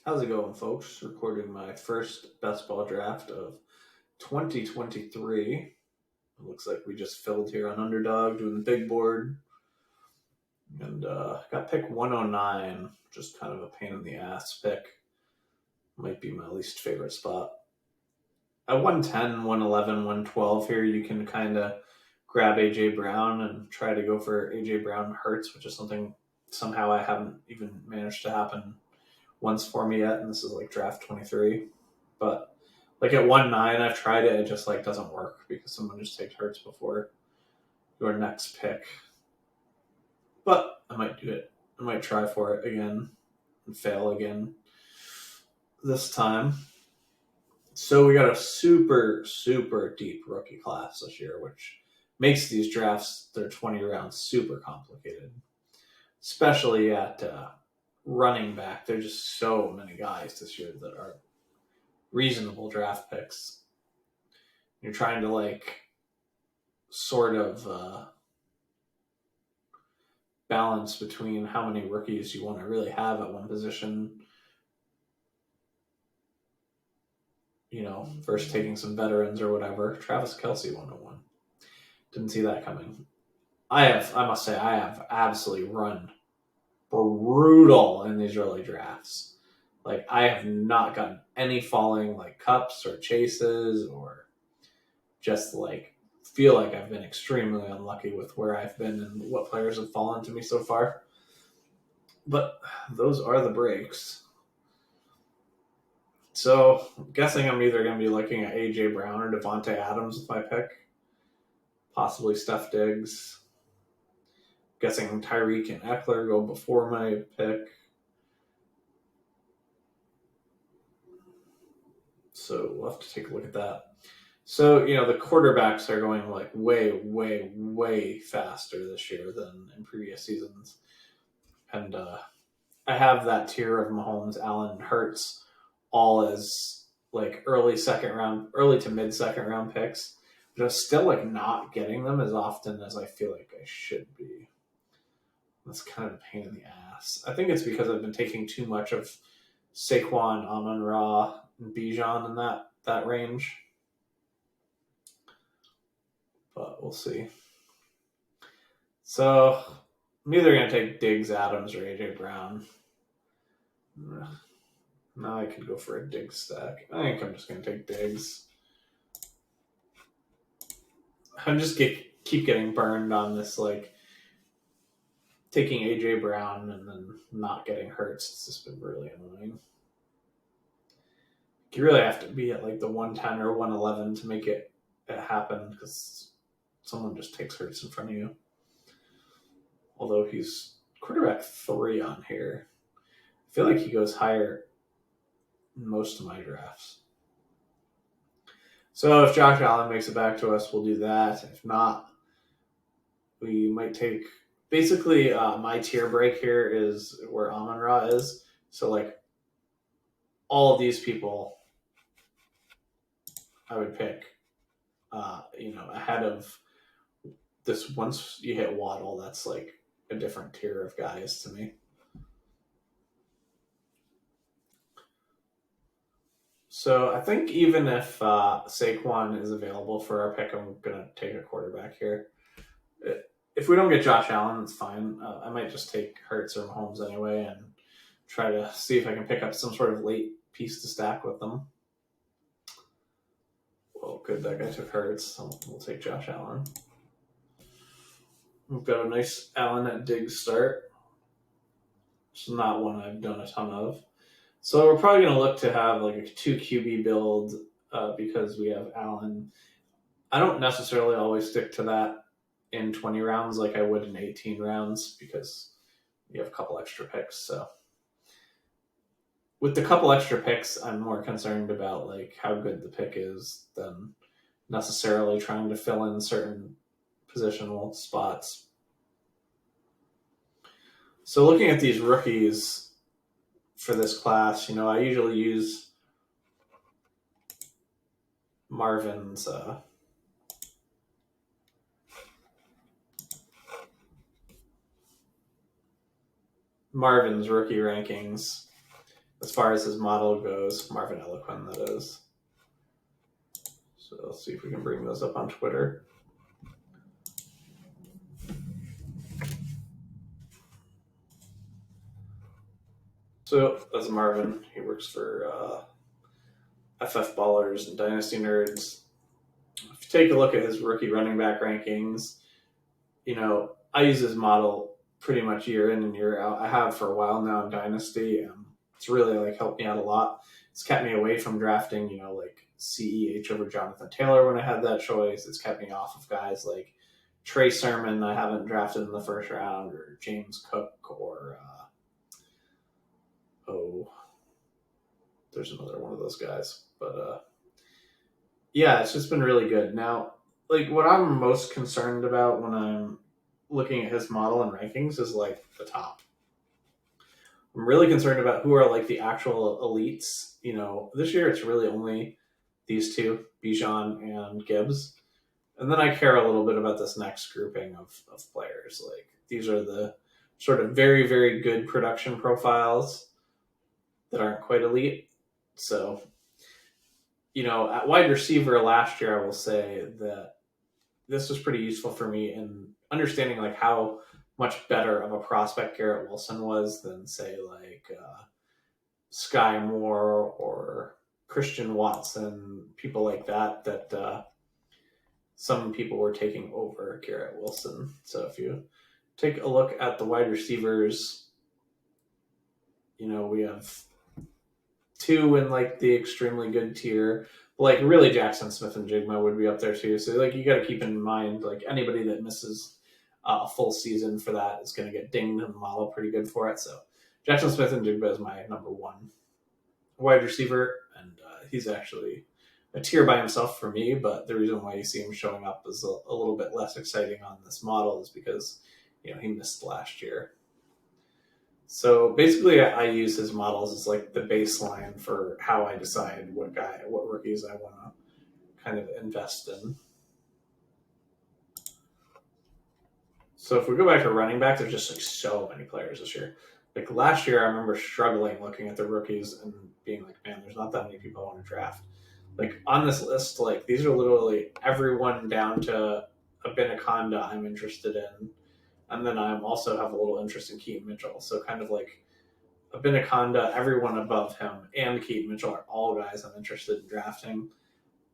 How's it going, folks? Recording my first best ball draft of 2023. It looks like we just filled here on Underdog doing the big board. And got pick 109, just kind of a pain in the ass pick. Might be my least favorite spot. At 110, 111, 112 here, you can kind of grab A.J. Brown and try to go for A.J. Brown Hurts, which is something somehow I haven't even managed to happen once for me yet, and this is like draft 23. But like at 1-9, I've tried it, it just like doesn't work because someone just takes Hurts before your next pick. But I might do it. I might try for it again and fail again this time. So we got a super, super deep rookie class this year, which makes these drafts, they're 20 rounds, super complicated. Especially at running back. There's just so many guys this year that are reasonable draft picks. You're trying to like sort of balance between how many rookies you want to really have at one position, versus taking some veterans or whatever. Travis Kelce 101. Didn't see that coming. I must say, I have absolutely run brutal in these early drafts. Like, I have not gotten any falling like cups or chases or just like feel like I've been extremely unlucky with where I've been and what players have fallen to me so far. But those are the breaks. So I'm guessing I'm either going to be looking at A.J. Brown or Devontae Adams with my pick. Possibly Steph Diggs. Guessing Tyreek and Eckler go before my pick. So we'll have to take a look at that. So, the quarterbacks are going like way, way, way faster this year than in previous seasons. And I have that tier of Mahomes, Allen, Hurts all as like early to mid second round picks. But I'm still like not getting them as often as I feel like I should be. That's kind of a pain in the ass. I think it's because I've been taking too much of Saquon, Amon-Ra, and Bijan in that range. But we'll see. So I'm either going to take Diggs, Adams, or A.J. Brown. Now I could go for a Diggs stack. I think I'm just going to take Diggs. I'm just keep getting burned on this, like, taking A.J. Brown and then not getting Hurts. It's just been really annoying. You really have to be at, like, the 110 or 111 to make it happen because someone just takes Hurts in front of you. Although he's quarterback 3 on here. I feel like he goes higher in most of my drafts. So if Josh Allen makes it back to us, we'll do that. If not, we might take... Basically, my tier break here is where Amon-Ra is. So, like, all of these people I would pick, ahead of this. Once you hit Waddle, that's like a different tier of guys to me. So I think even if Saquon is available for our pick, I'm going to take a quarterback here. If we don't get Josh Allen, it's fine. I might just take Hurts or Mahomes anyway and try to see if I can pick up some sort of late piece to stack with them. Well, good, that guy took Hurts, so we'll take Josh Allen. We've got a nice Allen at Diggs start. It's not one I've done a ton of. So we're probably going to look to have like a 2 QB build because we have Allen. I don't necessarily always stick to that in 20 rounds like I would in 18 rounds because you have a couple extra picks. So with the couple extra picks, I'm more concerned about like how good the pick is than necessarily trying to fill in certain positional spots. So looking at these rookies for this class, I usually use Marvin's rookie rankings as far as his model goes. Marvin Eloquin, that is. So let's see if we can bring those up on Twitter. So that's Marvin. He works for FF Ballers and Dynasty Nerds. If you take a look at his rookie running back rankings, I use his model pretty much year in and year out. I have for a while now in Dynasty. It's really helped me out a lot. It's kept me away from drafting, CEH over Jonathan Taylor when I had that choice. It's kept me off of guys like Trey Sermon I haven't drafted in the first round, or James Cook, or there's another one of those guys. But yeah, it's just been really good. Now, what I'm most concerned about when I'm looking at his model and rankings is the top. I'm really concerned about who are the actual elites. This year it's really only these two, Bijan and Gibbs. And then I care a little bit about this next grouping of players. These are the sort of very, very good production profiles that aren't quite elite. So, at wide receiver last year, I will say that this was pretty useful for me in understanding how much better of a prospect Garrett Wilson was than say Sky Moore or Christian Watson, people like that some people were taking over Garrett Wilson. So if you take a look at the wide receivers, we have two in the extremely good tier. Really Jackson Smith and Jigma would be up there too. So you got to keep in mind anybody that misses a full season for that is going to get dinged in the model pretty good for it. So Jackson Smith and Jigba is my number one wide receiver, and he's actually a tier by himself for me. But the reason why you see him showing up is a little bit less exciting on this model is because he missed last year. So basically, I use his models as the baseline for how I decide what rookies I want to kind of invest in. So if we go back to running back, there's just so many players this year. Last year, I remember struggling looking at the rookies and being man, there's not that many people I want to draft. On this list, these are literally everyone down to Abinaconda I'm interested in. And then I also have a little interest in Keaton Mitchell. So kind of Abinaconda, everyone above him, and Keaton Mitchell are all guys I'm interested in drafting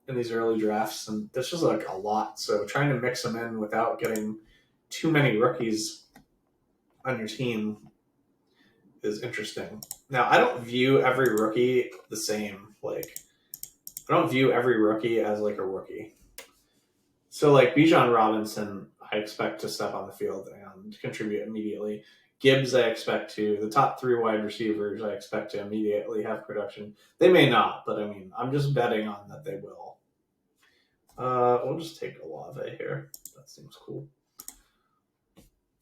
in these early drafts. And this just a lot. So trying to mix them in without getting too many rookies on your team is interesting. Now, I don't view every rookie the same. I don't view every rookie as a rookie. So Bijan Robinson, I expect to step on the field and contribute immediately. Gibbs, I expect to. The top three wide receivers, I expect to immediately have production. They may not, but I'm just betting on that they will. We'll just take Olave here. That seems cool.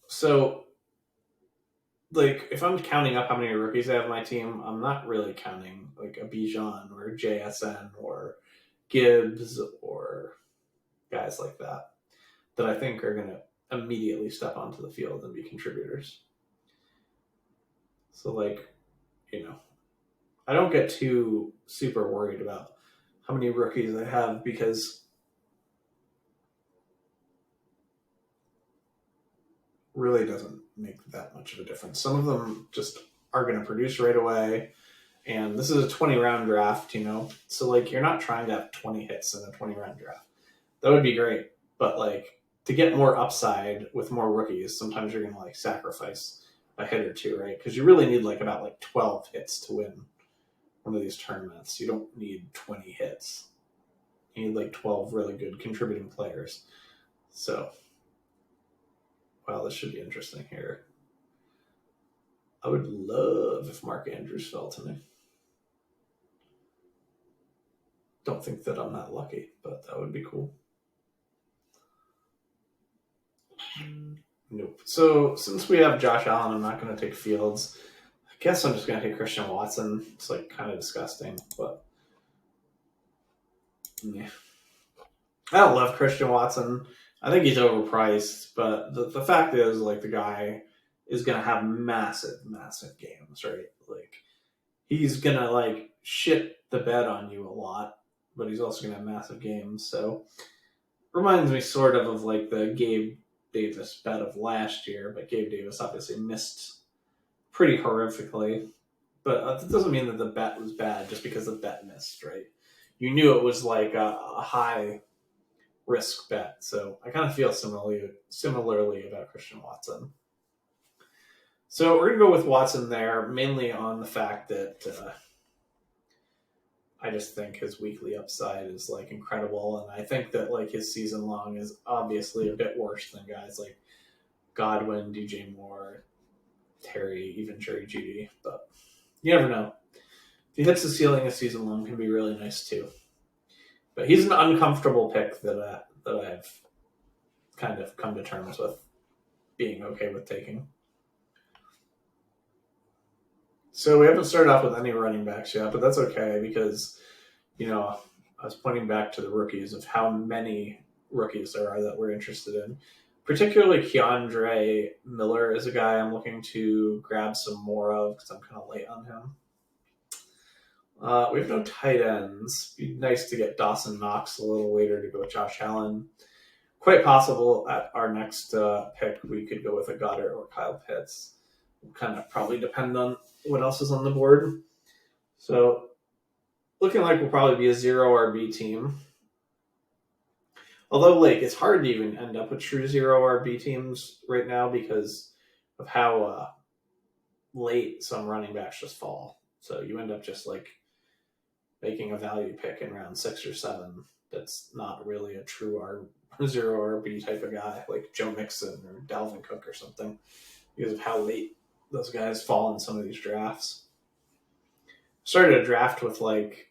So, if I'm counting up how many rookies I have on my team, I'm not really counting a Bijan or JSN or Gibbs or guys like that I think are going to immediately step onto the field and be contributors. So I don't get too super worried about how many rookies I have because really doesn't make that much of a difference. Some of them just are going to produce right away. And this is a 20-round draft, So you're not trying to have 20 hits in a 20-round draft. That would be great. But to get more upside with more rookies, sometimes you're going to sacrifice a hit or two, right? Because you really need about 12 hits to win one of these tournaments. You don't need 20 hits. You need 12 really good contributing players. So, wow, this should be interesting here. I would love if Mark Andrews fell to me. Don't think that I'm that lucky, but that would be cool. Nope. So since we have Josh Allen, I'm not going to take Fields. I guess I'm just going to take Christian Watson. It's kind of disgusting, but yeah. I don't love Christian Watson. I think he's overpriced, but the fact is, the guy is going to have massive, massive games, right? he's gonna like shit the bed on you a lot, but he's also gonna have massive games. So reminds me sort of like the Gabe Davis bet of last year, but Gabe Davis obviously missed pretty horrifically. But that doesn't mean that the bet was bad just because the bet missed, right? You knew it was like a high risk bet. So I kind of feel similarly about Christian Watson. So we're going to go with Watson there, mainly on the fact that I just think his weekly upside is like incredible. And I think that like his season long is obviously a bit worse than guys like Godwin, DJ Moore, Terry, even Jerry Jeudy. But you never know. If he hits the ceiling a season long, can be really nice too. But he's an uncomfortable pick that I've kind of come to terms with being okay with taking. So we haven't started off with any running backs yet, but that's okay because, I was pointing back to the rookies of how many rookies there are that we're interested in. Particularly Keandre Miller is a guy I'm looking to grab some more of because I'm kind of late on him. We have no tight ends. It'd be nice to get Dawson Knox a little later to go with Josh Allen. Quite possible at our next pick we could go with a Goddard or Kyle Pitts. It'll kind of probably depend on what else is on the board. So looking like we'll probably be a 0 RB team. Although like it's hard to even end up with true 0 RB teams right now because of how late some running backs just fall. So you end up just like making a value pick in round 6 or 7 that's not really a true 0 RB type of guy, like Joe Mixon or Dalvin Cook or something, because of how late those guys fall in some of these drafts. Started a draft with like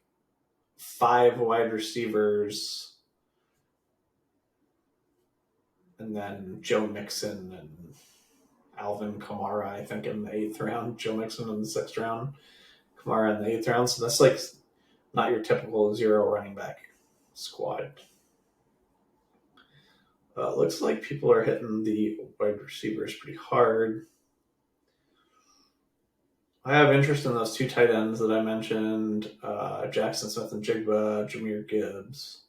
5 wide receivers and then Joe Mixon and Alvin Kamara, I think, in the 8th round, Joe Mixon in the 6th round, Kamara in the 8th round. So that's like not your typical 0 running back squad. Looks like people are hitting the wide receivers pretty hard. I have interest in those 2 tight ends that I mentioned, Jackson Smith-Njigba, Jahmyr Gibbs.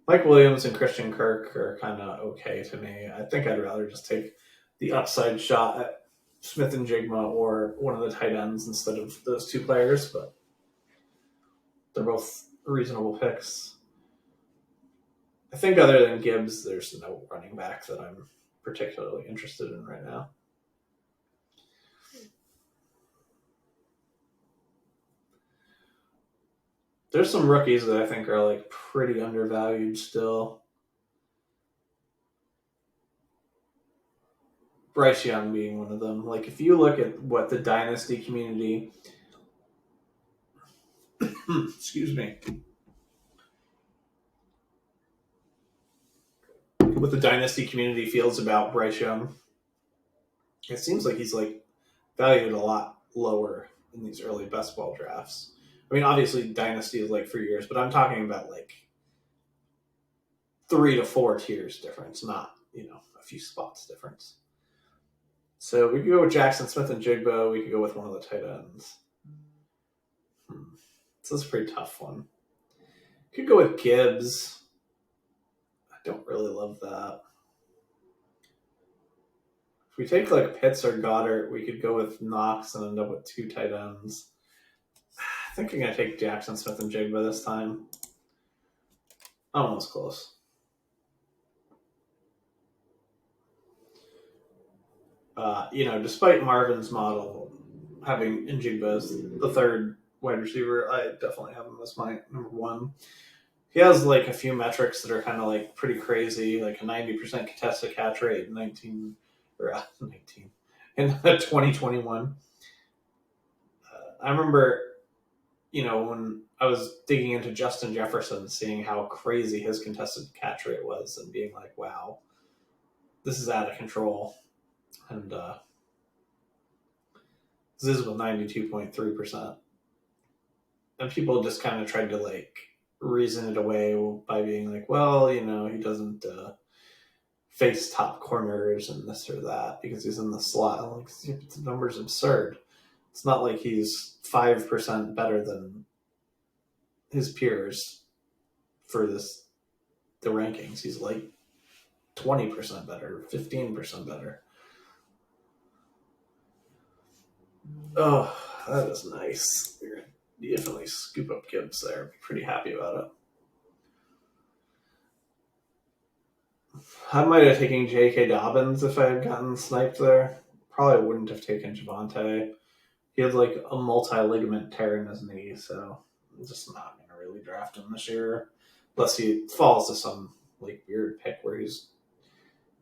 Mike Williams and Christian Kirk are kind of okay to me. I think I'd rather just take the upside shot at Smith-Njigba or one of the tight ends instead of those 2 players, but they're both reasonable picks. I think other than Gibbs, there's no running back that I'm particularly interested in right now. There's some rookies that I think are like pretty undervalued still. Bryce Young being one of them. Like if you look at what the dynasty community excuse me. What the dynasty community feels about Bryce Young, it seems like he's like valued a lot lower in these early best ball drafts. I mean, obviously dynasty is like for years, but I'm talking about like 3 to 4 tiers difference, not, a few spots difference. So we could go with Jackson Smith-Njigba. We could go with one of the tight ends. So this is a pretty tough one. Could go with Gibbs. I don't really love that. If we take like Pitts or Goddard, we could go with Knox and end up with 2 tight ends. I think I'm going to take Jackson Smith-Njigba this time. Almost close. Despite Marvin's model having Njigba as the 3rd wide receiver, I definitely have him as my number 1. He has like a few metrics that are kind of like pretty crazy, like a 90% contested catch rate in 19 in 2021. I remember, when I was digging into Justin Jefferson, seeing how crazy his contested catch rate was and being like, wow, this is out of control. And this is with 92.3%. And people just kind of tried to like reason it away by being like, well, he doesn't face top corners and this or that because he's in the slot. I'm like, the number's absurd. It's not like he's 5% better than his peers for the rankings. He's like 20% better, 15% better. Oh, that is nice. You're going to definitely scoop up Gibbs there. Pretty happy about it. I might have taken J.K. Dobbins if I had gotten sniped there. Probably wouldn't have taken Javonte. He had like a multi-ligament tear in his knee, so I'm just not going to really draft him this year. Unless he falls to some like weird pick where he's,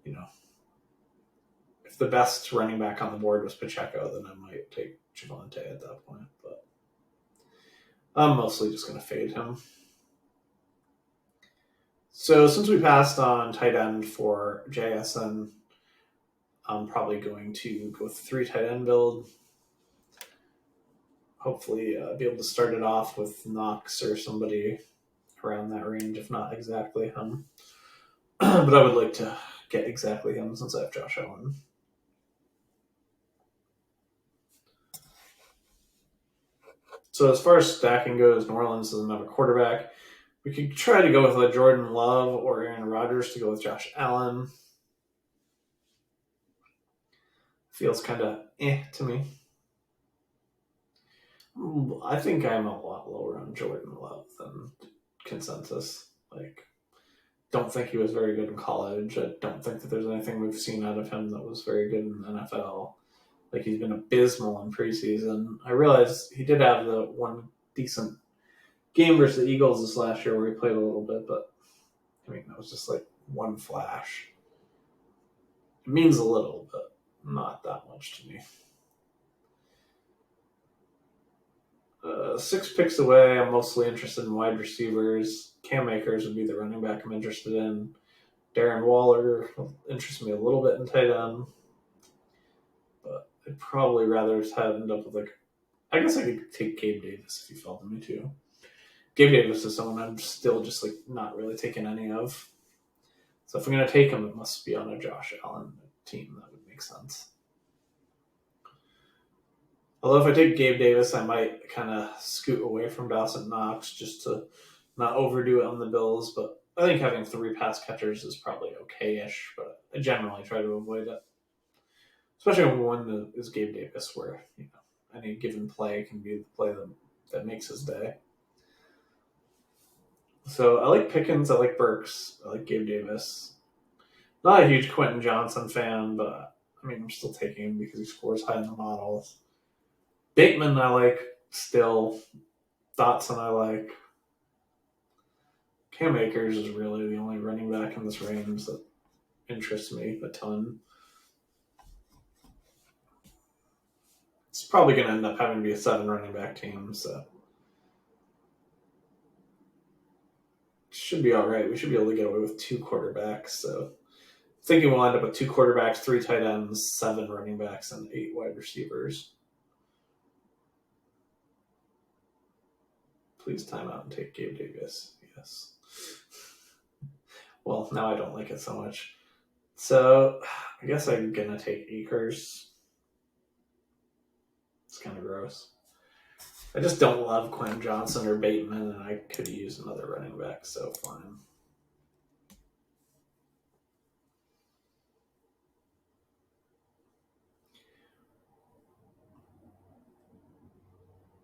if the best running back on the board was Pacheco, then I might take Javonte at that point. But I'm mostly just going to fade him. So since we passed on tight end for JSN, I'm probably going to go with 3 tight end build. Hopefully be able to start it off with Knox or somebody around that range, if not exactly him. But I would like to get exactly him since I have Josh Allen. So as far as stacking goes, New Orleans doesn't have a quarterback. We could try to go with a Jordan Love or Aaron Rodgers to go with Josh Allen. Feels kind of to me. I think I'm a lot lower on Jordan Love than consensus. Don't think he was very good in college. I don't think that there's anything we've seen out of him that was very good in the NFL. He's been abysmal in preseason. I realize he did have the one decent game versus the Eagles this last year where he played a little bit, but that was just one flash. It means a little, but not that much to me. 6 picks away, I'm mostly interested in wide receivers. Cam Akers would be the running back I'm interested in. Darren Waller interests me a little bit in tight end. But I'd probably rather end up with I guess I could take Gabe Davis if you felt me too. Gabe Davis is someone I'm still just not really taking any of. So if I'm going to take him, it must be on a Josh Allen team. That would make sense. Although if I take Gabe Davis, I might kind of scoot away from Dawson Knox just to not overdo it on the Bills. But I think having 3 pass catchers is probably okay-ish, but I generally try to avoid it. Especially when one is Gabe Davis, where any given play can be the play that makes his day. So I like Pickens, I like Burks, I like Gabe Davis. Not a huge Quentin Johnson fan, but I'm still taking him because he scores high in the models. Bateman I like still. Dotson I like. Cam Akers is really the only running back in this range that interests me a ton. It's probably going to end up having to be a 7 running back team, so should be all right. We should be able to get away with 2 quarterbacks. So thinking we'll end up with 2 quarterbacks, 3 tight ends, 7 running backs, and 8 wide receivers. Please time out and take Gabe Davis. Yes. Well, now I don't like it so much. So I guess I'm going to take Akers. It's kind of gross. I just don't love Quentin Johnson or Bateman, and I could use another running back, so fine.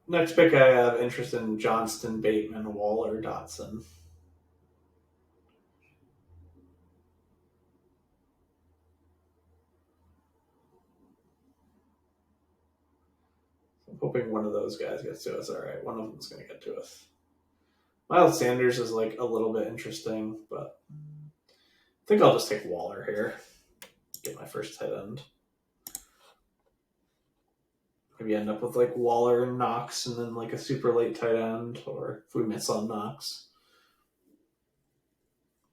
Next pick, I have interest in Johnston, Bateman, Waller, Dotson. I'm hoping one of those guys gets to us. All right, one of them's going to get to us. Miles Sanders is a little bit interesting, but I think I'll just take Waller here. Get my first tight end. Maybe end up with Waller and Knox and then a super late tight end, or if we miss on Knox,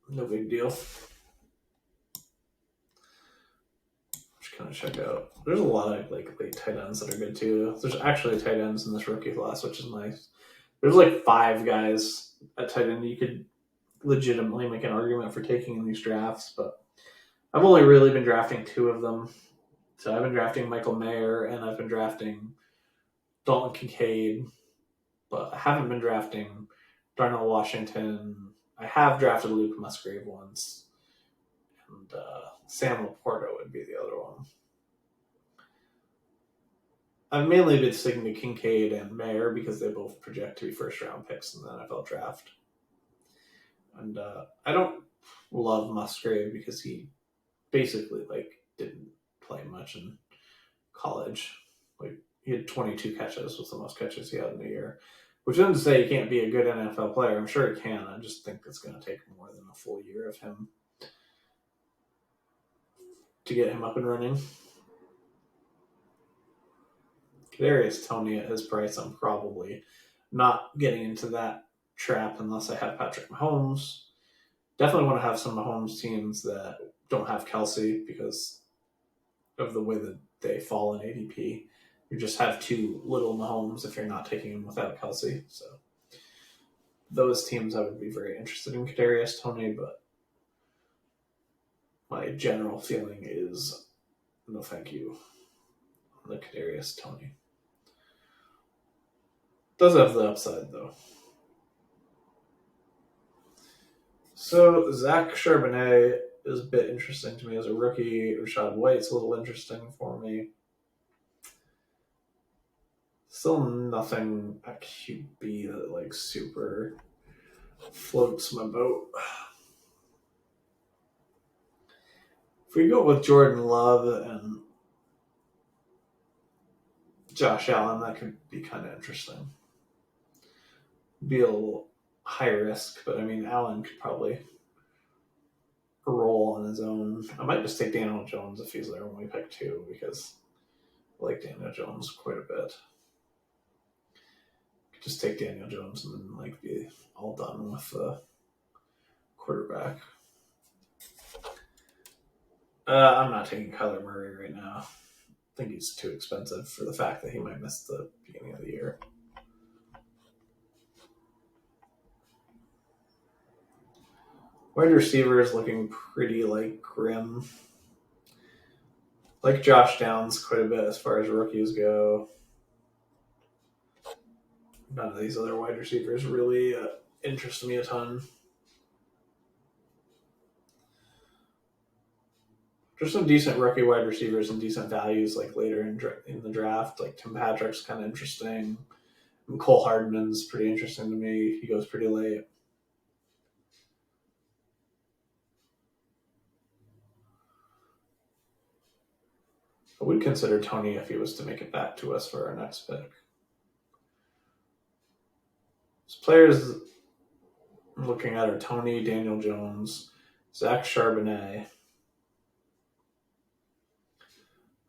no big deal. Just kind of check out. There's a lot of late tight ends that are good too. There's actually tight ends in this rookie class, which is nice. There's 5 guys at tight end you could legitimately make an argument for taking in these drafts, but I've only really been drafting 2 of them. So I've been drafting Michael Mayer and I've been drafting Dalton Kincaid, but I haven't been drafting Darnell Washington. I have drafted Luke Musgrave once, and Sam Laporta would be the other one. I've mainly been sticking to Kincaid and Mayer because they both project to be first round picks in the NFL draft. And I don't love Musgrave because he basically didn't play much in college. Like he had 22 catches, was the most catches he had in a year. Which isn't to say he can't be a good NFL player. I'm sure he can. I just think it's going to take more than a full year of him to get him up and running. Kadarius Toney at his price, I'm probably not getting into that trap unless I have Patrick Mahomes. Definitely want to have some Mahomes teams that don't have Kelsey because of the way that they fall in ADP. You just have too little Mahomes if you're not taking him without Kelsey. So those teams I would be very interested in Kadarius Toney, but my general feeling is no thank you on the Kadarius Toney. Does have the upside though. So Zach Charbonnet is a bit interesting to me as a rookie. Rachaad White's a little interesting for me. Still nothing at QB that super floats my boat. If we go with Jordan Love and Josh Allen, that could be kind of interesting. Be a little high risk, but I mean, Allen could probably roll on his own. I might just take Daniel Jones if he's there when we pick 2 because I like Daniel Jones quite a bit. Just take Daniel Jones and then be all done with the quarterback. I'm not taking Kyler Murray right now. I think he's too expensive for the fact that he might miss the beginning of the year. Wide receiver is looking pretty grim. Like Josh Downs quite a bit as far as rookies go. None of these other wide receivers really interest me a ton. There's some decent rookie wide receivers and decent values later in the draft. Tim Patrick's kind of interesting. And Cole Hardman's pretty interesting to me. He goes pretty late. I would consider Toney if he was to make it back to us for our next pick. So players I'm looking at are Toney, Daniel Jones, Zach Charbonnet,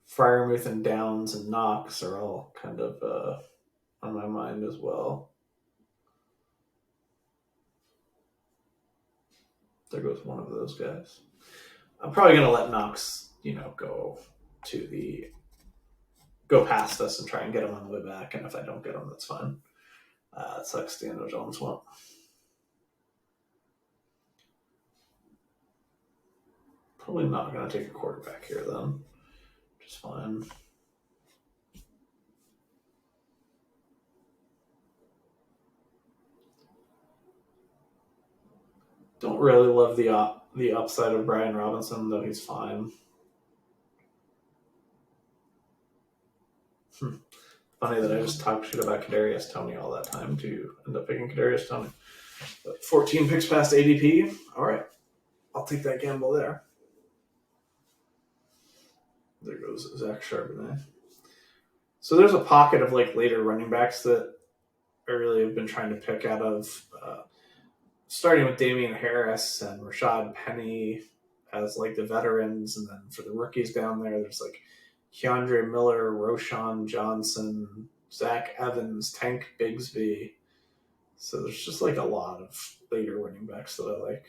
Freiermuth and Downs and Knox are all kind of on my mind as well. There goes one of those guys. I'm probably going to let Knox, go past us and try and get him on the way back. And if I don't get him, that's fine. It sucks Daniel Jones won't. Probably not going to take a quarterback here then. Just fine. Don't really love the upside of Brian Robinson, though he's fine. Funny that I just talked shit about Kadarius Toney all that time to end up picking Kadarius Toney. But 14 picks past ADP. All right. I'll take that gamble there. There goes Zach Charbonnet. So there's a pocket of later running backs that I really have been trying to pick out of, starting with Damian Harris and Rashad Penny as the veterans, and then for the rookies down there, there's Keandre Miller, Roschon Johnson, Zach Evans, Tank Bigsby. So there's just a lot of later running backs that I like.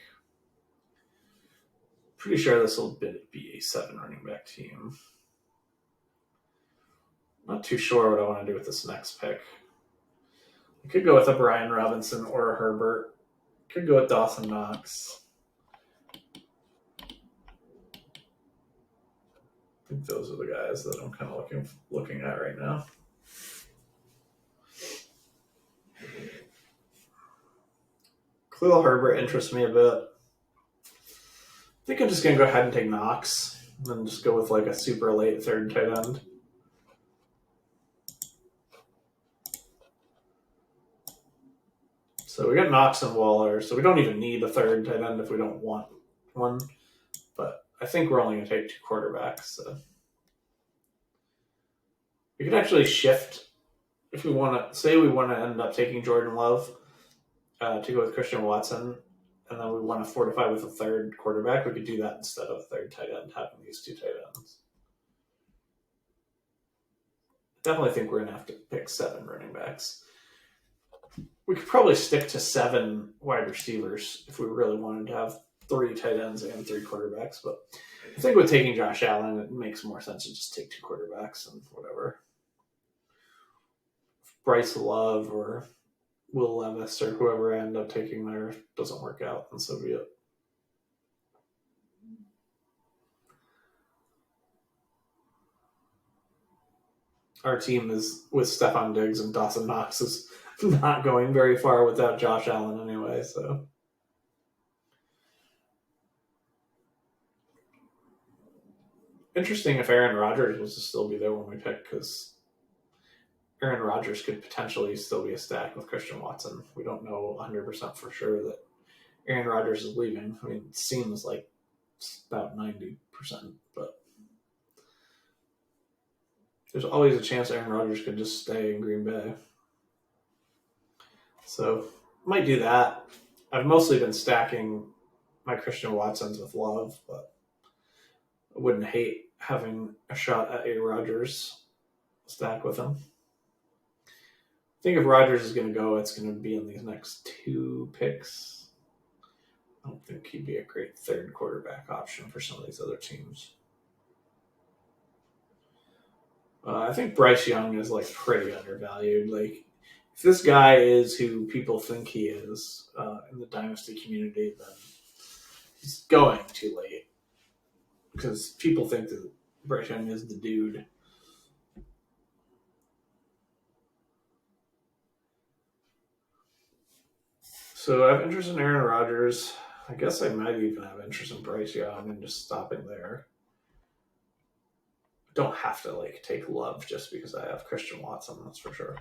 Pretty sure this will be a 7 running back team. Not too sure what I want to do with this next pick. I could go with a Brian Robinson or a Herbert. Could go with Dawson Knox. think those are the guys that I'm kind of looking at right now. Khalil Herbert interests me a bit. I think I'm just going to go ahead and take Knox and then just go with like a super late third tight end. So we got Knox and Waller, so we don't even need a third tight end if we don't want one. But I think we're only going to take 2 quarterbacks. So we could actually shift if we want to. Say we want to end up taking Jordan Love to go with Christian Watson, and then we want to fortify with a third quarterback. We could do that instead of a third tight end, having these 2 tight ends. Definitely think we're going to have to pick 7 running backs. We could probably stick to 7 wide receivers if we really wanted to have 3 tight ends and 3 quarterbacks. But I think with taking Josh Allen, it makes more sense to just take 2 quarterbacks and whatever. If Bryce Love or Will Levis or whoever I end up taking there doesn't work out, and so be it. Our team is with Stephon Diggs and Dawson Knox is not going very far without Josh Allen anyway, so. Interesting if Aaron Rodgers was to still be there when we pick, because Aaron Rodgers could potentially still be a stack with Christian Watson. We don't know 100% for sure that Aaron Rodgers is leaving. I mean, it seems like it's about 90%, but there's always a chance Aaron Rodgers could just stay in Green Bay. So, might do that. I've mostly been stacking my Christian Watsons with Love, but I wouldn't hate having a shot at a Rodgers stack with him. I think if Rodgers is going to go, it's going to be in these next 2 picks. I don't think he'd be a great third quarterback option for some of these other teams. I think Bryce Young is like pretty undervalued. Like, if this guy is who people think he is in the dynasty community, then he's going too late, because people think that Bryce Young is the dude. So I have interest in Aaron Rodgers. I guess I might even have interest in Bryce Young and just stopping there. I don't have to like take Love just because I have Christian Watson, that's for sure.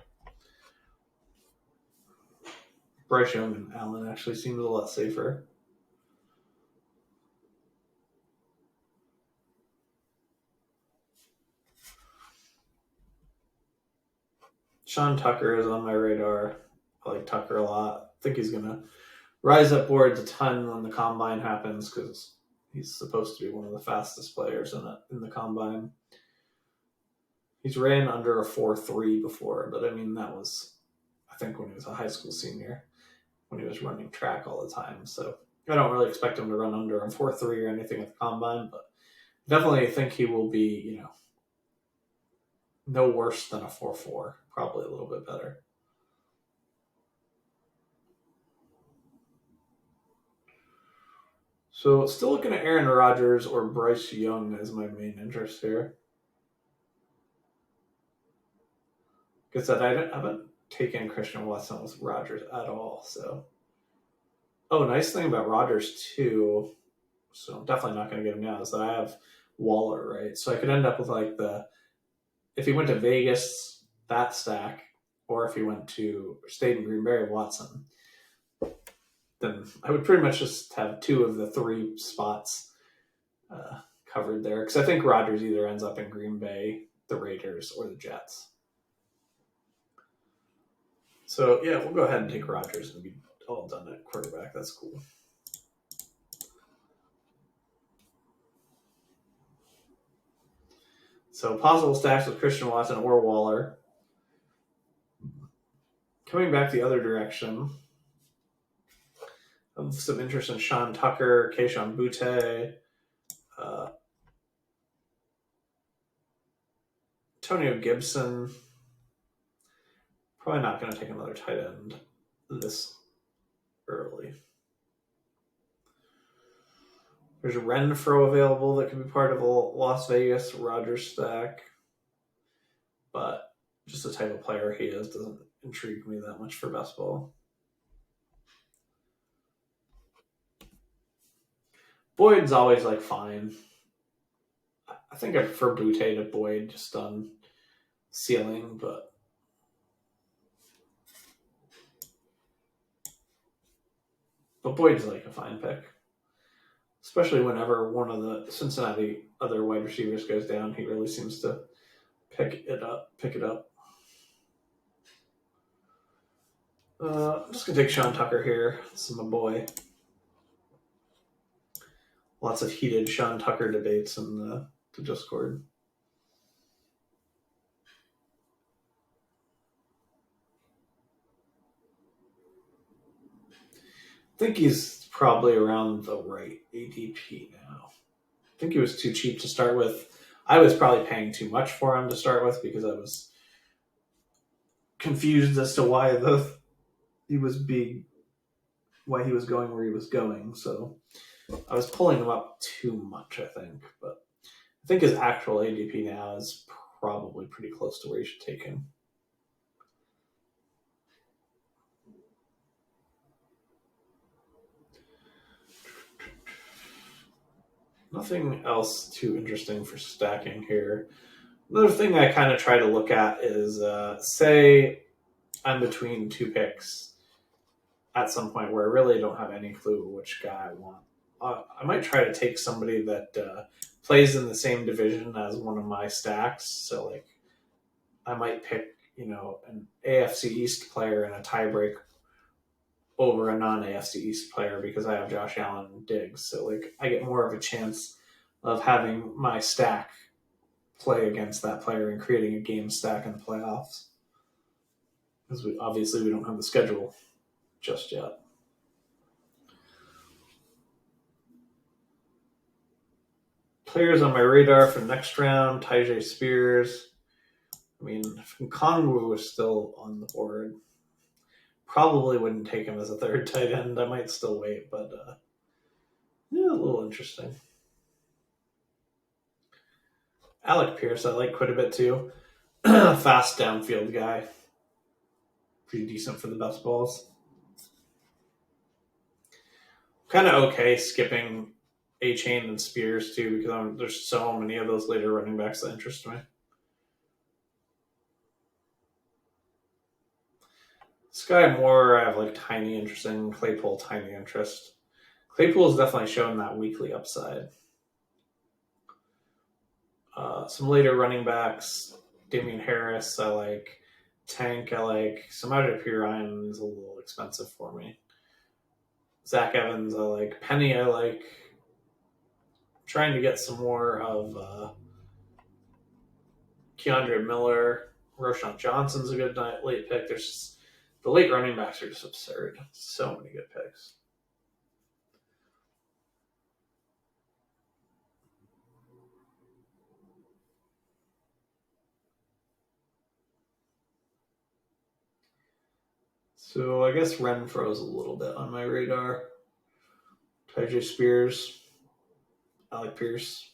Bryce Young and Allen actually seems a lot safer. Sean Tucker is on my radar. I like Tucker a lot. I think he's going to rise up boards a ton when the combine happens, because he's supposed to be one of the fastest players in the combine. He's ran under a 4.3 before, but I mean, that was, I think, when he was a high school senior, when he was running track all the time. So I don't really expect him to run under a 4.3 or anything at the combine, but definitely think he will be, no worse than a 4.4, probably a little bit better. So still looking at Aaron Rodgers or Bryce Young as my main interest here. Like I said, I haven't taken Christian Watson with Rodgers at all. So, nice thing about Rodgers too, so I'm definitely not going to get him now, is that I have Waller, right? So I could end up with like if he went to Vegas, that stack, or if he stayed in Green Bay, Watson, then I would pretty much just have 2 of the 3 spots covered there. Because I think Rodgers either ends up in Green Bay, the Raiders, or the Jets. So, yeah, we'll go ahead and take Rodgers and be all done at quarterback. That's cool. So, possible stacks with Christian Watson or Waller. Coming back the other direction, I have some interest in Sean Tucker, Kayshon Boutte, Antonio Gibson. Probably not going to take another tight end this early. There's Renfro available that could be part of a Las Vegas Rogers stack, but just the type of player he is doesn't intrigue me that much for best ball. Boyd's always like fine. I think I prefer Butte to Boyd just on ceiling, but Boyd's like a fine pick. Especially whenever one of the Cincinnati other wide receivers goes down, he really seems to pick it up. I'm just gonna take Sean Tucker here. This is my boy. Lots of heated Sean Tucker debates in the Discord. I think he's probably around the right ADP now. I think he was too cheap to start with. I was probably paying too much for him to start with because I was confused as to why he was going where he was going. So I was pulling him up too much, I think. But I think his actual ADP now is probably pretty close to where you should take him. Nothing else too interesting for stacking here. Another thing I kind of try to look at is, say I'm between two picks at some point where I really don't have any clue which guy I want. I might try to take somebody that plays in the same division as one of my stacks. So, like, I might pick, an AFC East player in a tiebreak over a non-AFC East player because I have Josh Allen and Diggs. So, like, I get more of a chance of having my stack play against that player and creating a game stack in the playoffs. Because we don't have the schedule just yet. Players on my radar for next round: Tyjae Spears. I mean, if Nkongwu was still on the board, probably wouldn't take him as a third tight end. I might still wait, but yeah, a little interesting. Alec Pierce, I like quite a bit too. Fast downfield guy. Pretty decent for the best balls. Kind of okay skipping Achane and Spears too because there's so many of those later running backs that interest me. Sky Moore, I have like tiny interest in. Claypool, tiny interest. Claypool has definitely shown that weekly upside. Some later running backs: Damian Harris, I like. Tank, I like. Samaje Perine is a little expensive for me. Zach Evans, I like. Penny, I like. I'm trying to get some more of Keandre Miller. Roshan Johnson's a good late pick. The late running backs are just absurd. So many good picks. So I guess Renfro's a little bit on my radar. Tyjae Spears, Alec Pierce.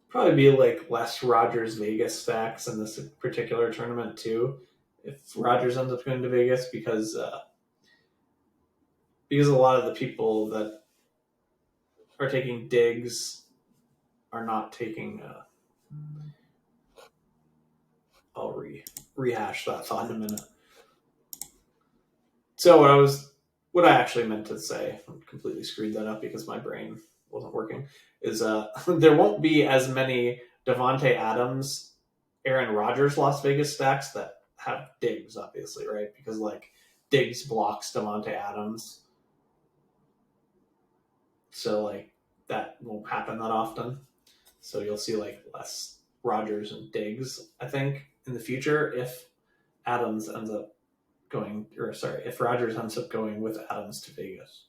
Probably be like less Rogers Vegas stacks in this particular tournament too. If Rogers ends up going to Vegas, because a lot of the people that are taking Diggs are not taking. I'll rehash that thought in a minute. So what I actually meant to say, I completely screwed that up because my brain wasn't working, is there won't be as many Devontae Adams, Aaron Rodgers Las Vegas stacks that have Diggs, obviously, right? Because like Diggs blocks Devontae Adams. So like that won't happen that often. So you'll see like less Rodgers and Diggs, I think, in the future if Adams ends up going, or sorry, if Rodgers ends up going with Adams to Vegas.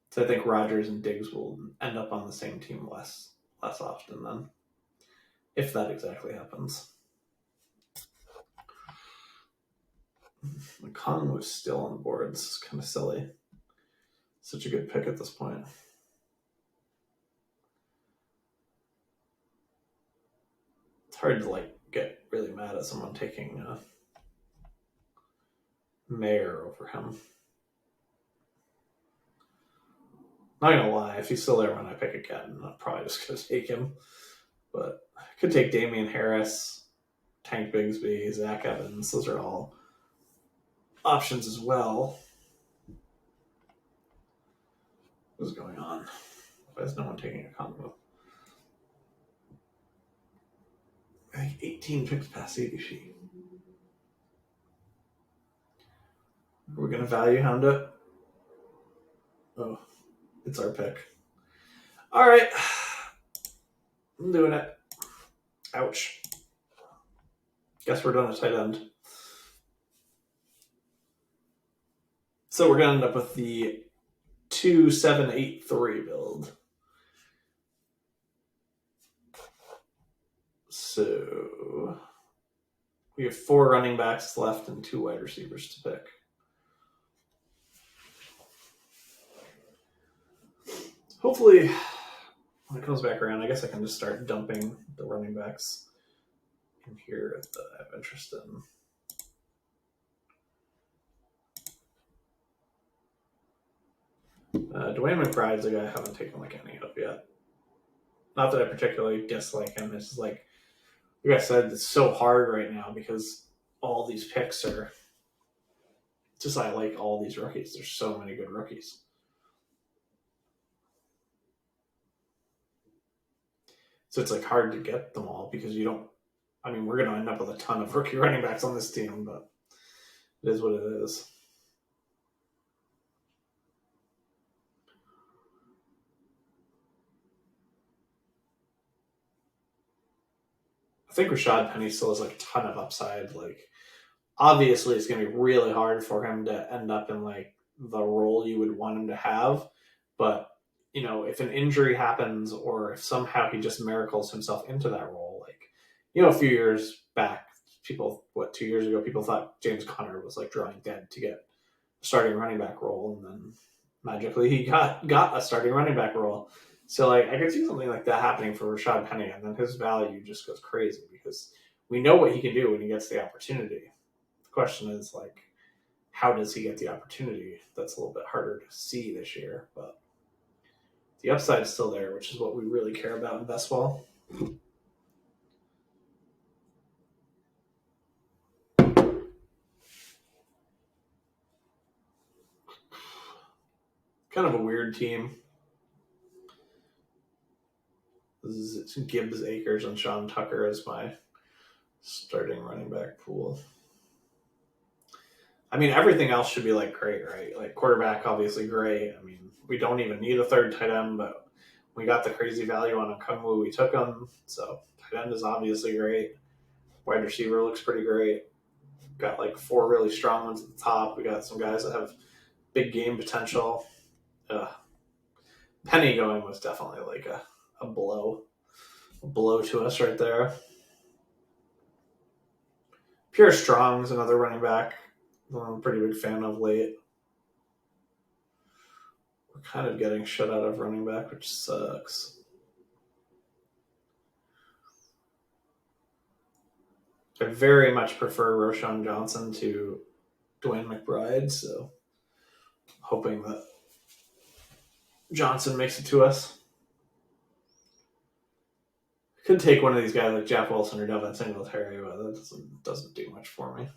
So I think Rodgers and Diggs will end up on the same team less often then, if that exactly happens. Kong was still on the board. This is kind of silly. Such a good pick at this point. It's hard to like get really mad at someone taking Mayer over him. Not gonna lie, if he's still there when I pick again, I'm probably just gonna take him. But I could take Damian Harris, Tank Bigsby, Zach Evans. Those are all options as well. What's going on? Why is no one taking a combo? I think 18 picks past ADP. We're gonna value hound it. Oh, it's our pick. All right, I'm doing it. Ouch. Guess we're done at tight end. So we're gonna end up with the 2-7-8-3 build. So we have 4 running backs left and 2 wide receivers to pick. Hopefully, when it comes back around, I guess I can just start dumping the running backs in here that I have interest in. Dwayne McBride's a guy I haven't taken like any of yet. Not that I particularly dislike him. It's just like I said, it's so hard right now because all these picks are just I like all these rookies. There's so many good rookies. So it's like hard to get them all because you don't. I mean, we're going to end up with a ton of rookie running backs on this team, but it is what it is. I think Rashad Penny still has like a ton of upside. Like, obviously, it's going to be really hard for him to end up in like the role you would want him to have. But you know, if an injury happens or if somehow he just miracles himself into that role, like you know, a few years back, 2 years ago, people thought James Conner was like drawing dead to get a starting running back role, and then magically he got a starting running back role. So like I could see something like that happening for Rashad Penny, and then his value just goes crazy because we know what he can do when he gets the opportunity. The question is like, how does he get the opportunity? That's a little bit harder to see this year, but the upside is still there, which is what we really care about in best ball. Kind of a weird team. This is Gibbs, Akers, and Sean Tucker as my starting running back pool. I mean, everything else should be like great, right? Like quarterback, obviously great. I mean, we don't even need a third tight end, but we got the crazy value on Okungwu. We took him, so tight end is obviously great. Wide receiver looks pretty great. Got like 4 really strong ones at the top. We got some guys that have big game potential. Penny going was definitely like a blow to us right there. Pierre Strong's another running back I'm a pretty big fan of late. We're kind of getting shut out of running back, which sucks. I very much prefer Roschon Johnson to Dwayne McBride, so hoping that Johnson makes it to us. Could take one of these guys like Jeff Wilson or Devin Singletary, but that doesn't do much for me.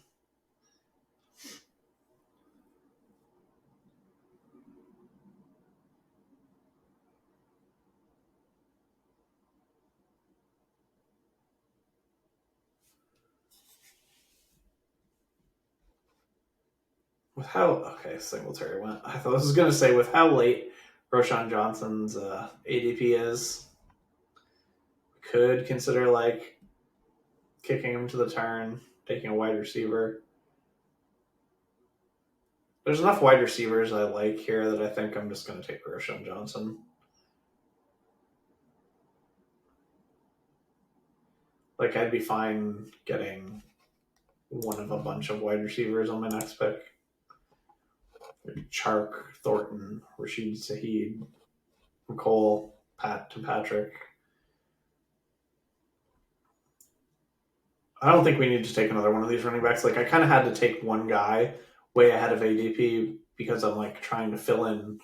With how Singletary went. I thought I was going to say with how late Roschon Johnson's ADP is, we could consider like kicking him to the turn, taking a wide receiver. There's enough wide receivers I like here that I think I'm just going to take Roschon Johnson. Like, I'd be fine getting one of a bunch of wide receivers on my next pick. Chark, Thornton, Rashid Shaheed, McCole, Patrick. I don't think we need to take another one of these running backs. Like, I kind of had to take one guy way ahead of ADP because I'm like trying to fill in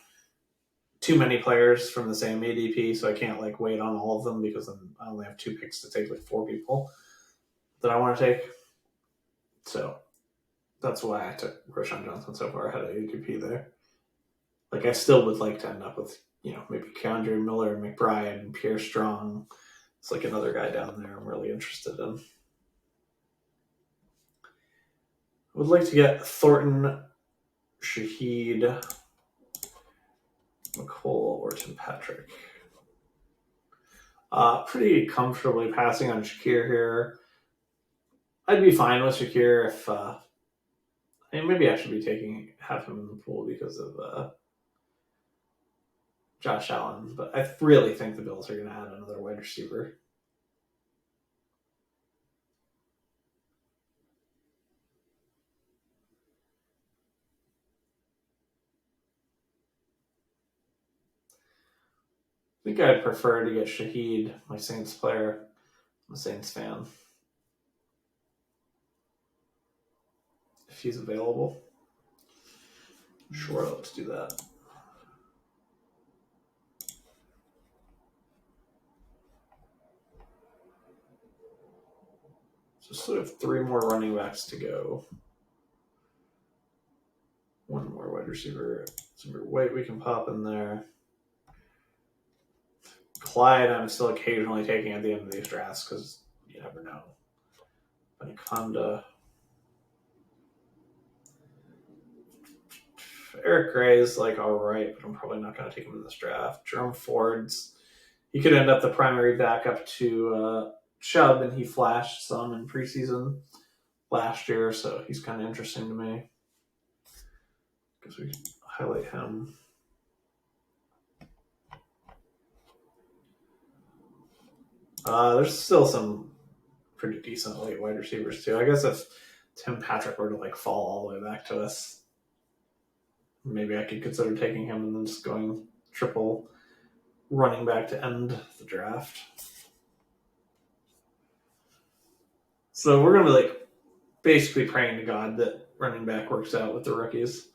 too many players from the same ADP, so I can't like wait on all of them because I only have 2 picks to take like 4 people that I want to take. So that's why I took Roschon Johnson so far ahead of ADP there. Like, I still would like to end up with, maybe Keandre Miller, McBride, and Pierre Strong. It's like another guy down there I'm really interested in. I would like to get Thornton, Shaheed, McCole, or Tim Patrick. Pretty comfortably passing on Shakir here. I'd be fine with Shakir if maybe I should be have him in the pool because of Josh Allen, but I really think the Bills are going to add another wide receiver. I think I'd prefer to get Shaheed, my Saints player. I'm a Saints fan. If he's available. Sure, let's do that. So still have 3 more running backs to go. 1 more wide receiver. Some weight we can pop in there. Clyde, I'm still occasionally taking at the end of these drafts because you never know. Anaconda. Eric Gray is like all right, but I'm probably not going to take him in this draft. Jerome Ford's, he could end up the primary backup to Chubb, and he flashed some in preseason last year, so he's kind of interesting to me because we highlight him. There's still some pretty decent late wide receivers too. I guess if Tim Patrick were to like fall all the way back to us, maybe I could consider taking him and then just going triple running back to end the draft. So we're going to be like basically praying to God that running back works out with the rookies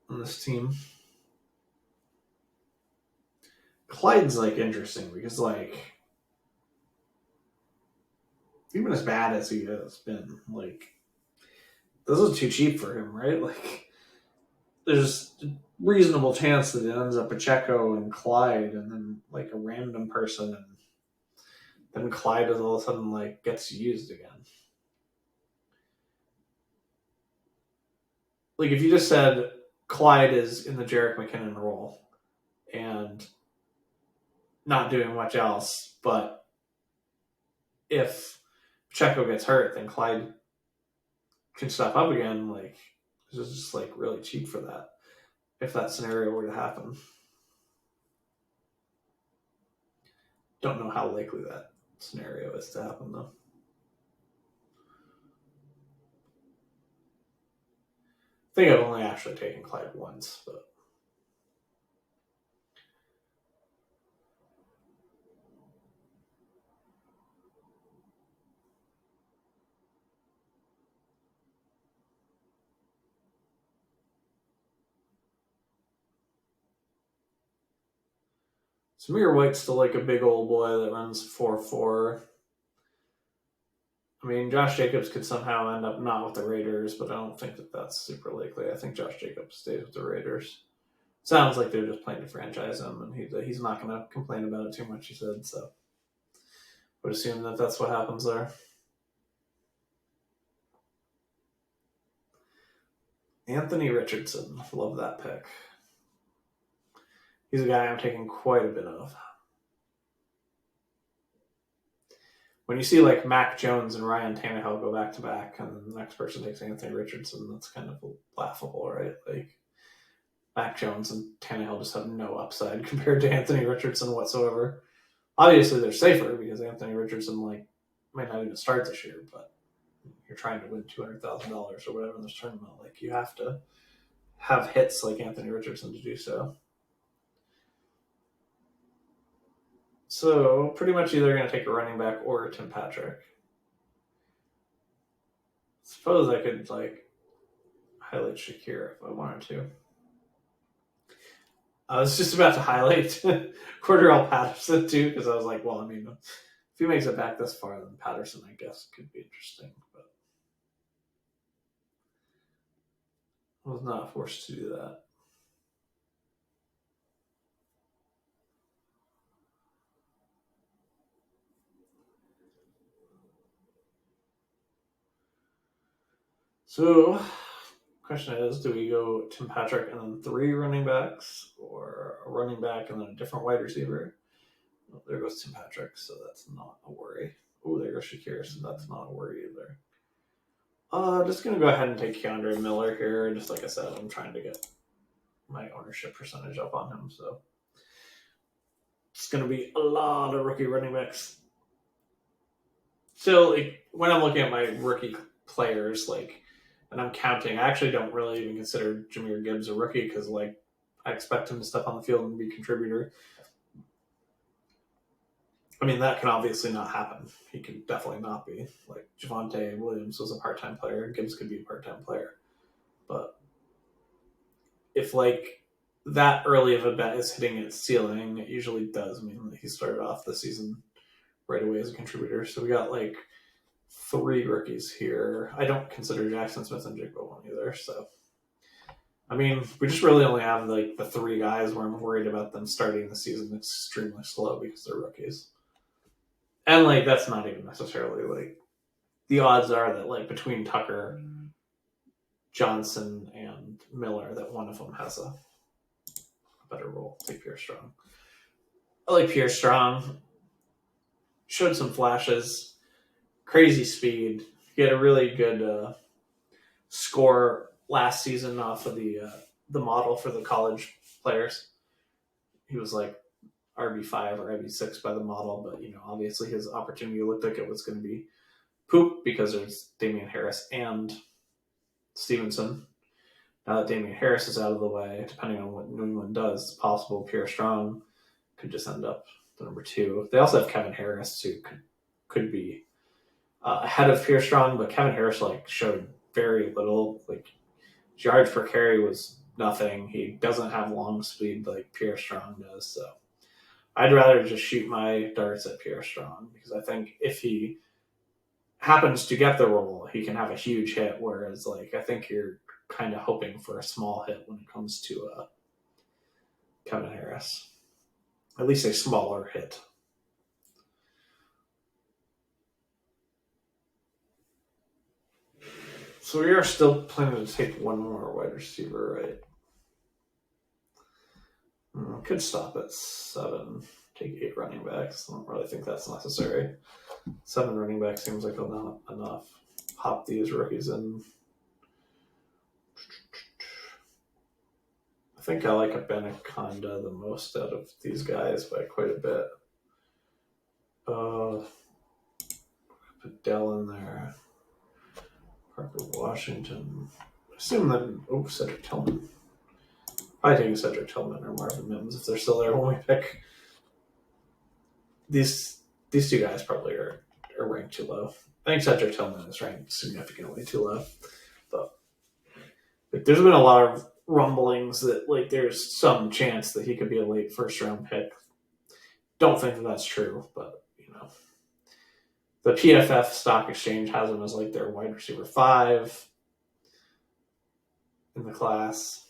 on this team. Clyde's like interesting because like even as bad as he has been, like this is too cheap for him, right? Like there's a reasonable chance that it ends up Pacheco and Clyde and then like a random person, and then Clyde is all of a sudden like gets used again. Like if you just said Clyde is in the Jerick McKinnon role and not doing much else, but if Pacheco gets hurt, then Clyde can step up again. Like this is just like really cheap for that. If that scenario were to happen, don't know how likely that scenario is to happen though. I think I've only actually taken Clyde once, but Samir White's still like a big old boy that runs 4.4. I mean, Josh Jacobs could somehow end up not with the Raiders, but I don't think that that's super likely. I think Josh Jacobs stays with the Raiders. Sounds like they're just playing to franchise him, and he's not going to complain about it too much, he said, so would assume that that's what happens there. Anthony Richardson. Love that pick. He's a guy I'm taking quite a bit of. when you see like Mac Jones and Ryan Tannehill go back to back, and the next person takes Anthony Richardson, that's kind of laughable, right? Like Mac Jones and Tannehill just have no upside compared to Anthony Richardson whatsoever. Obviously, they're safer because Anthony Richardson might not even start this year, but you're trying to win $200,000 or whatever in this tournament. Like you have to have hits like Anthony Richardson to do so. So pretty much either going to take a running back or a Tim Patrick. Suppose I could like highlight Shakir if I wanted to. I was just about to highlight Cordarrelle Patterson too, because I was like, well, I mean, if he makes it back this far, then Patterson, I guess, could be interesting. But I was not forced to do that. So, question is, do we go Tim Patrick and then 3 running backs, or a running back and then a different wide receiver? Well, there goes Tim Patrick, so that's not a worry. Oh, there goes Shakir, so that's not a worry either. Just going to go ahead and take Keandre Miller here. Just like I said, I'm trying to get my ownership percentage up on him, so it's going to be a lot of rookie running backs. So, like, when I'm looking at my rookie players, like, and I'm counting, I actually don't really even consider Jahmyr Gibbs a rookie because, like, I expect him to step on the field and be a contributor. I mean, that can obviously not happen. He could definitely not be. Like, Javonte Williams was a part-time player. Gibbs could be a part-time player. But if, like, that early of a bet is hitting its ceiling, it usually does. I mean, he started off the season right away as a contributor. So we got, like, 3 rookies here. I don't consider Jackson Smith and Jigba one either. So, I mean, we just really only have, like, the 3 guys where I'm worried about them starting the season extremely slow because they're rookies. And, like, that's not even necessarily, like, the odds are that, like, between Tucker, Johnson, and Miller, that one of them has a better role. Take Pierre Strong. I like Pierre Strong. Showed some flashes. Crazy speed. He had a really good score last season off of the model for the college players. He was like RB5 or RB6 by the model, but you know, obviously his opportunity looked like it was going to be poop because there's Damian Harris and Stevenson. Now that Damian Harris is out of the way, depending on what New England does, it's possible Pierre Strong could just end up the number 2. They also have Kevin Harris, who could be ahead of Pierre Strong, but Kevin Harris like showed very little. Like yards per carry was nothing. He doesn't have long speed like Pierre Strong does. So I'd rather just shoot my darts at Pierre Strong because I think if he happens to get the role, he can have a huge hit. Whereas like I think you're kind of hoping for a small hit when it comes to Kevin Harris. At least a smaller hit. So we are still planning to take one more wide receiver, right? Could stop at 7. Take 8 running backs. I don't really think that's necessary. 7 running backs seems like not enough. Hop these rookies in. I think I like Abanikanda the most out of these guys by quite a bit. Put Dell in there. Parker Washington. Assume that. Cedric Tillman. Probably taking Cedric Tillman or Marvin Mims if they're still there when we pick. These 2 guys probably are ranked too low. I think Cedric Tillman is ranked significantly too low. But like, there's been a lot of rumblings that like there's some chance that he could be a late first round pick. Don't think that that's true, but you know, the PFF Stock Exchange has him as like their wide receiver 5 in the class.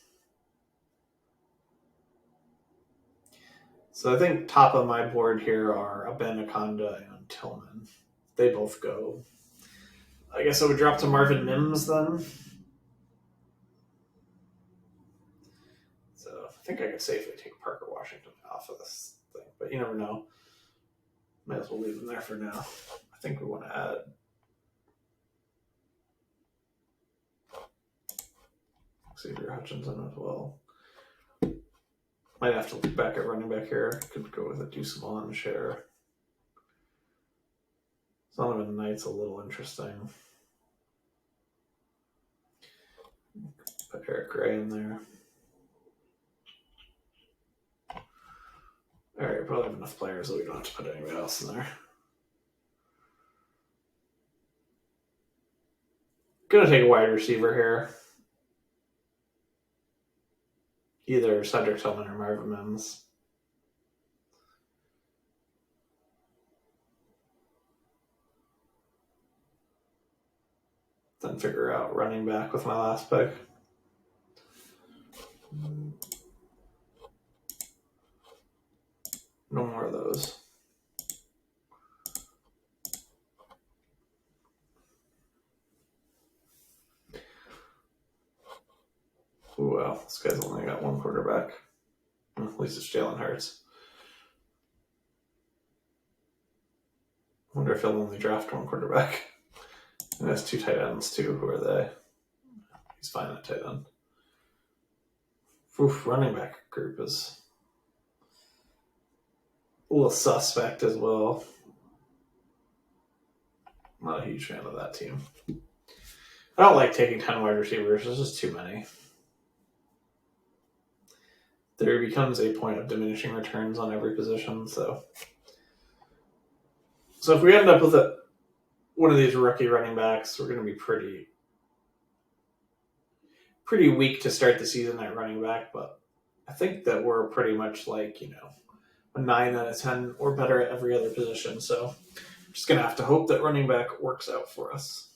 So I think top of my board here are Abanikanda and Tillman. They both go. I guess I would drop to Marvin Mims then. So I think I could safely take Parker Washington off of this thing, but you never know. Might as well leave him there for now. I I think we want to add Xavier Hutchinson as well. Might have to look back at running back here. Could go with a Deuce Vaughn share. Donovan Knight's a little interesting. Put Eric Gray in there. All right, probably have enough players that we don't have to put anybody else in there. Gonna take a wide receiver here. Either Cedric Tillman or Marvin Mims. Then figure out running back with my last pick. No more of those. Ooh, wow, this guy's only got one quarterback. At least it's Jalen Hurts. I wonder if he'll only draft one quarterback. And has two tight ends too. Who are they? He's fine at tight end. Oof, running back group is a little suspect as well. Not a huge fan of that team. I don't like taking 10 wide receivers. There's just too many. There becomes a point of diminishing returns on every position. So if we end up with one of these rookie running backs, we're going to be pretty weak to start the season at running back. But I think that we're pretty much like, a 9 out of 10 or better at every other position. So I'm just going to have to hope that running back works out for us.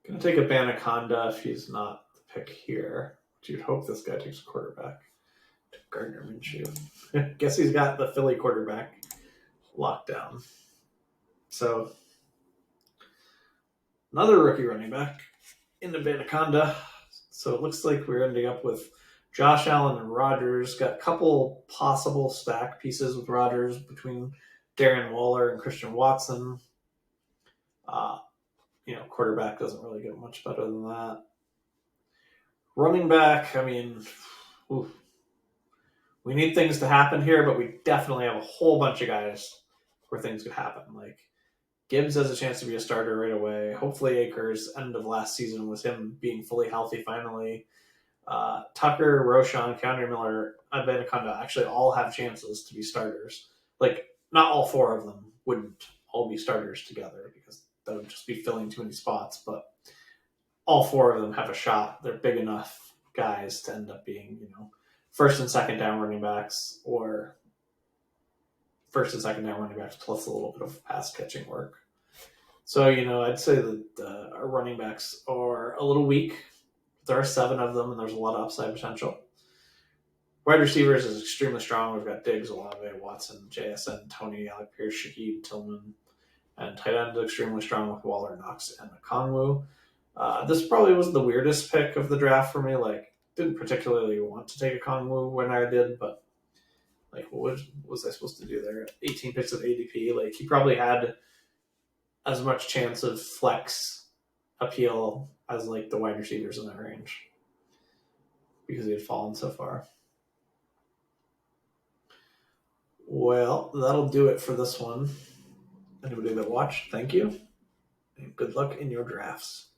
Going to take a Banaconda if he's not the pick here. You'd hope this guy takes a quarterback. Gardner Minshew. Guess he's got the Philly quarterback locked down. So another rookie running back in the Banaconda. So it looks like we're ending up with Josh Allen and Rodgers. Got a couple possible stack pieces with Rodgers between Darren Waller and Christian Watson. Quarterback doesn't really get much better than that. Running back, we need things to happen here, but we definitely have a whole bunch of guys where things could happen. Like Gibbs has a chance to be a starter right away. Hopefully Akers, end of last season was him being fully healthy finally. Tucker, Roschon, Keanu Miller, Anaconda actually all have chances to be starters. Like, not all four of them wouldn't all be starters together because that would just be filling too many spots, but all four of them have a shot. They're big enough guys to end up being, first and second down running backs, or first and second down running backs plus a little bit of pass catching work. So, I'd say that our running backs are a little weak. There are 7 of them, and there's a lot of upside potential. Wide receivers is extremely strong. We've got Diggs, Olave, Watson, JSN, Tony, Alec Pierce, Shaheed, Tillman. And tight end extremely strong with Waller, Knox, and Okongwu. This probably was the weirdest pick of the draft for me. Like, didn't particularly want to take Okongwu when I did, but what was I supposed to do there? 18 picks of ADP. Like, he probably had as much chance of flex appeal as the wide receivers in that range because he had fallen so far. Well, that'll do it for this one. Anybody that watched, thank you. And good luck in your drafts.